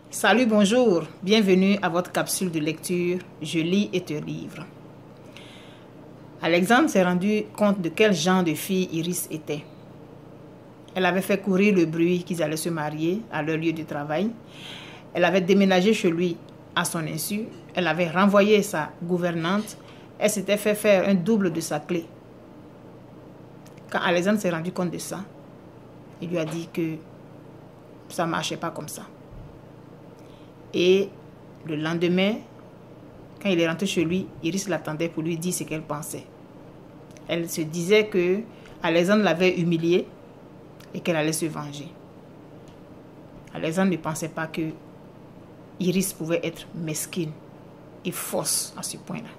Salut, bonjour, bienvenue à votre capsule de lecture « Je lis et te livre ». Alexandre s'est rendu compte de quel genre de fille Iris était. Elle avait fait courir le bruit qu'ils allaient se marier à leur lieu de travail. Elle avait déménagé chez lui à son insu. Elle avait renvoyé sa gouvernante. Elle s'était fait faire un double de sa clé. Quand Alexandre s'est rendu compte de ça, il lui a dit que ça ne marchait pas comme ça. Et le lendemain, quand il est rentré chez lui, Iris l'attendait pour lui dire ce qu'elle pensait. Elle se disait que Alexandre l'avait humiliée et qu'elle allait se venger. Alexandre ne pensait pas que Iris pouvait être mesquine et fausse à ce point-là.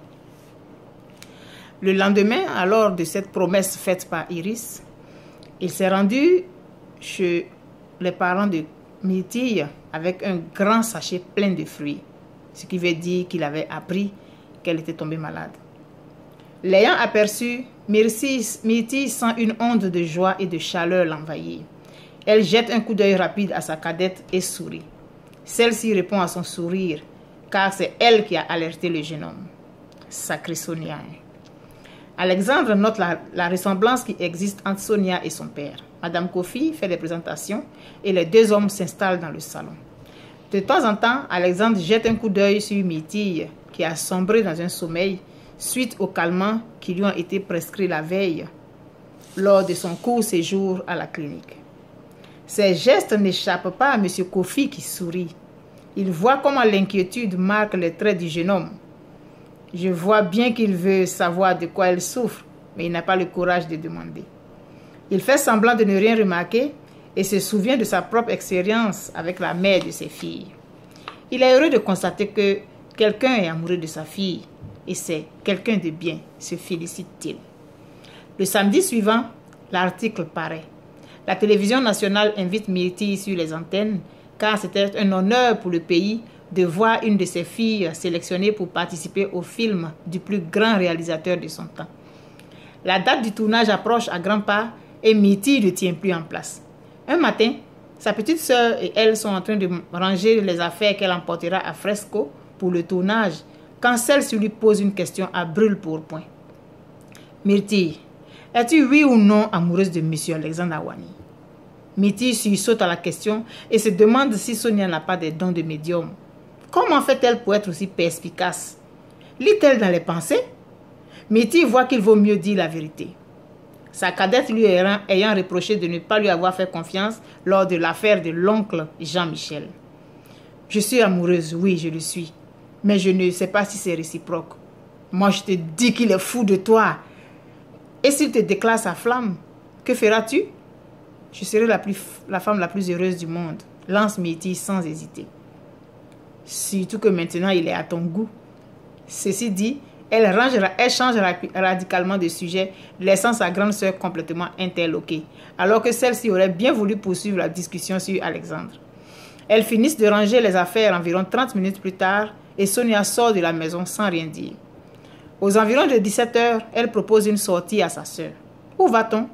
Le lendemain, alors de cette promesse faite par Iris, il s'est rendu chez les parents de Myrtille avec un grand sachet plein de fruits, ce qui veut dire qu'il avait appris qu'elle était tombée malade. L'ayant aperçu, Myrtille sent une onde de joie et de chaleur l'envahir. Elle jette un coup d'œil rapide à sa cadette et sourit. Celle-ci répond à son sourire, car c'est elle qui a alerté le jeune homme. Sacrée Sonia. Alexandre note la ressemblance qui existe entre Sonia et son père. Madame Kofi fait des présentations et les deux hommes s'installent dans le salon. De temps en temps, Alexandre jette un coup d'œil sur Myrtille qui a sombré dans un sommeil suite aux calmants qui lui ont été prescrits la veille lors de son court séjour à la clinique. Ses gestes n'échappent pas à M. Kofi qui sourit. Il voit comment l'inquiétude marque les traits du jeune homme. Je vois bien qu'il veut savoir de quoi elle souffre, mais il n'a pas le courage de demander. Il fait semblant de ne rien remarquer et se souvient de sa propre expérience avec la mère de ses filles. Il est heureux de constater que quelqu'un est amoureux de sa fille et c'est quelqu'un de bien, se félicite-t-il. Le samedi suivant, l'article paraît. La télévision nationale invite Myrtille sur les antennes car c'était un honneur pour le pays de voir une de ses filles sélectionnée pour participer au film du plus grand réalisateur de son temps. La date du tournage approche à grands pas et Myrtille ne tient plus en place. Un matin, sa petite sœur et elle sont en train de ranger les affaires qu'elle emportera à Fresco pour le tournage quand celle-ci lui pose une question à brûle-pourpoint. Myrtille, es-tu oui ou non amoureuse de M. Alexandre Awani? Myrtille sursaute à la question et se demande si Sonia n'a pas des dons de médium. Comment fait-elle pour être aussi perspicace? Lit-elle dans les pensées? Myrtille voit qu'il vaut mieux dire la vérité. Sa cadette lui ayant reproché de ne pas lui avoir fait confiance lors de l'affaire de l'oncle Jean-Michel. Je suis amoureuse, oui, je le suis. Mais je ne sais pas si c'est réciproque. Moi, je te dis qu'il est fou de toi. Et s'il te déclare sa flamme, que feras-tu? Je serai la femme la plus heureuse du monde, lance Myrtille sans hésiter. Surtout que maintenant, il est à ton goût. Ceci dit, elle change radicalement de sujet, laissant sa grande sœur complètement interloquée, alors que celle-ci aurait bien voulu poursuivre la discussion sur Alexandre. Elles finissent de ranger les affaires environ 30 minutes plus tard et Sonia sort de la maison sans rien dire. Aux environs de 17 h, elle propose une sortie à sa sœur. Où va-t-on?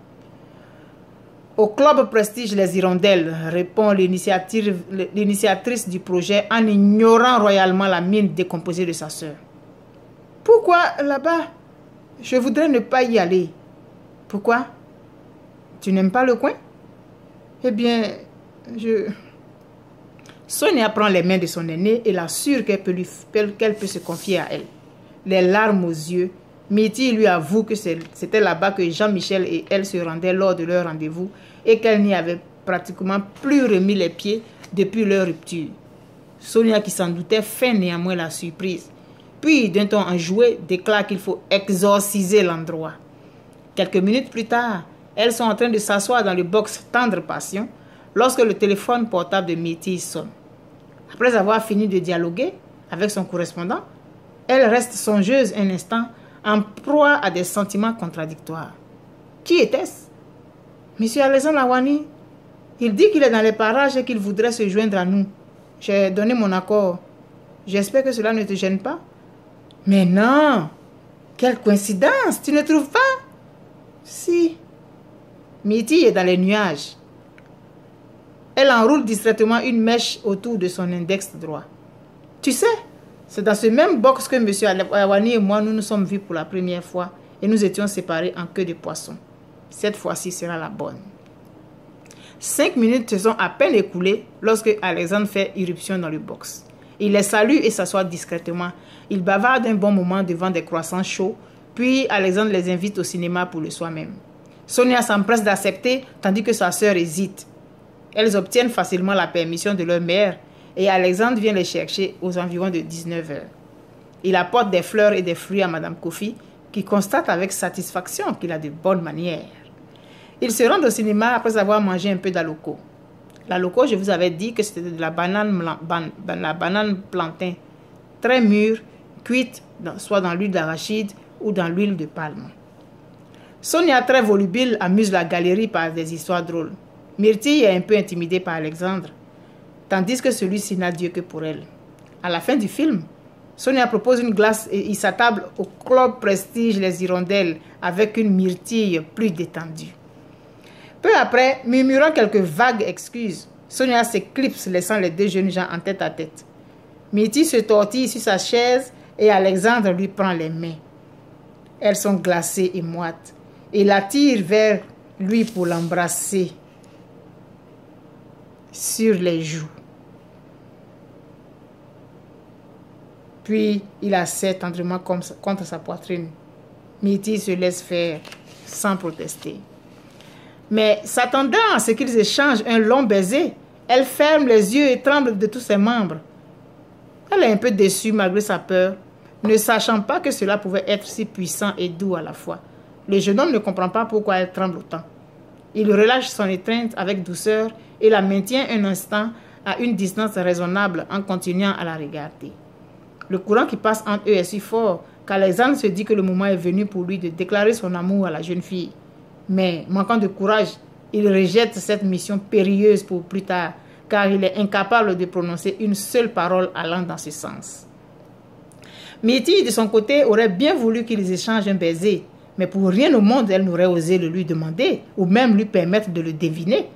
Au club Prestige Les Hirondelles, répond l'initiatrice du projet en ignorant royalement la mine décomposée de sa sœur. Pourquoi là-bas? Je voudrais ne pas y aller. Pourquoi? Tu n'aimes pas le coin? Eh bien, Sonia prend les mains de son aînée et l'assure qu'elle peut se confier à elle. Les larmes aux yeux, Myrtille lui avoue que c'était là-bas que Jean-Michel et elle se rendaient lors de leur rendez-vous et qu'elle n'y avait pratiquement plus remis les pieds depuis leur rupture. Sonia, qui s'en doutait, fait néanmoins la surprise. Puis, d'un ton enjoué, déclare qu'il faut exorciser l'endroit. Quelques minutes plus tard, elles sont en train de s'asseoir dans le box Tendre Passion lorsque le téléphone portable de Myrtille sonne. Après avoir fini de dialoguer avec son correspondant, elle reste songeuse un instant, en proie à des sentiments contradictoires. Qui était-ce? Monsieur Alexandre Awani. Il dit qu'il est dans les parages et qu'il voudrait se joindre à nous. J'ai donné mon accord. J'espère que cela ne te gêne pas. Mais non! Quelle coïncidence! Tu ne trouves pas? Si. Myrtille est dans les nuages. Elle enroule discrètement une mèche autour de son index droit. Tu sais, c'est dans ce même box que M. Awani et moi, nous nous sommes vus pour la première fois et nous étions séparés en queue de poisson. Cette fois-ci sera la bonne. 5 minutes se sont à peine écoulées lorsque Alexandre fait irruption dans le box. Il les salue et s'assoit discrètement. Il bavarde un bon moment devant des croissants chauds, puis Alexandre les invite au cinéma pour le soir même. Sonia s'empresse d'accepter tandis que sa sœur hésite. Elles obtiennent facilement la permission de leur mère et Alexandre vient les chercher aux environs de 19 h. Il apporte des fleurs et des fruits à Madame Kofi qui constate avec satisfaction qu'il a de bonnes manières. Ils se rendent au cinéma après avoir mangé un peu d'aloko. L'aloko, je vous avais dit que c'était de la banane plantain, très mûre, cuite soit dans l'huile d'arachide ou dans l'huile de palme. Sonia, très volubile, amuse la galerie par des histoires drôles. Myrtille est un peu intimidée par Alexandre, tandis que celui-ci n'a Dieu que pour elle. À la fin du film, Sonia propose une glace et il s'attable au club Prestige Les Hirondelles avec une Myrtille plus détendue. Peu après, murmurant quelques vagues excuses, Sonia s'éclipse laissant les deux jeunes gens en tête à tête. Myrtille se tortille sur sa chaise et Alexandre lui prend les mains. Elles sont glacées et moites. Il l'attire vers lui pour l'embrasser sur les joues. Puis il la serre tendrement contre sa poitrine. Myrtille se laisse faire sans protester. Mais s'attendant à ce qu'ils échangent un long baiser, elle ferme les yeux et tremble de tous ses membres. Elle est un peu déçue malgré sa peur, ne sachant pas que cela pouvait être si puissant et doux à la fois. Le jeune homme ne comprend pas pourquoi elle tremble autant. Il relâche son étreinte avec douceur et la maintient un instant à une distance raisonnable en continuant à la regarder. Le courant qui passe entre eux est si fort qu'Alexandre se dit que le moment est venu pour lui de déclarer son amour à la jeune fille. Mais, manquant de courage, il rejette cette mission périlleuse pour plus tard, car il est incapable de prononcer une seule parole allant dans ce sens. Myrtille, de son côté, aurait bien voulu qu'ils échangent un baiser, mais pour rien au monde, elle n'aurait osé le lui demander, ou même lui permettre de le deviner.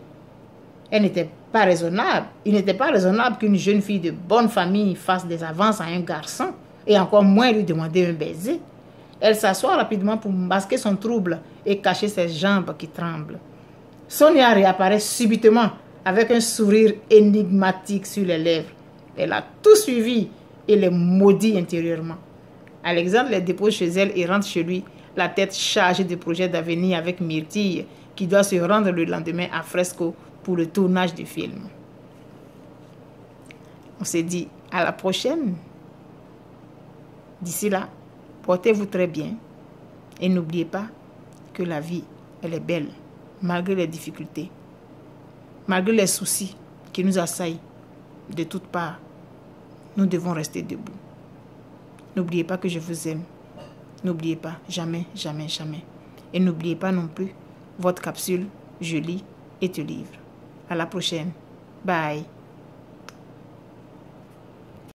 Elle n'était pas raisonnable. Il n'était pas raisonnable qu'une jeune fille de bonne famille fasse des avances à un garçon, et encore moins lui demander un baiser. Elle s'assoit rapidement pour masquer son trouble et cacher ses jambes qui tremblent. Sonia réapparaît subitement avec un sourire énigmatique sur les lèvres. Elle a tout suivi et les maudit intérieurement. Alexandre les dépose chez elle et rentre chez lui, la tête chargée de projets d'avenir avec Myrtille, qui doit se rendre le lendemain à Fresco pour le tournage du film. On s'est dit à la prochaine. D'ici là, portez-vous très bien et n'oubliez pas que la vie, elle est belle, malgré les difficultés, malgré les soucis qui nous assaillent de toutes parts. Nous devons rester debout. N'oubliez pas que je vous aime. N'oubliez pas, jamais, jamais, jamais. Et n'oubliez pas non plus votre capsule, je lis et te livre. À la prochaine. Bye.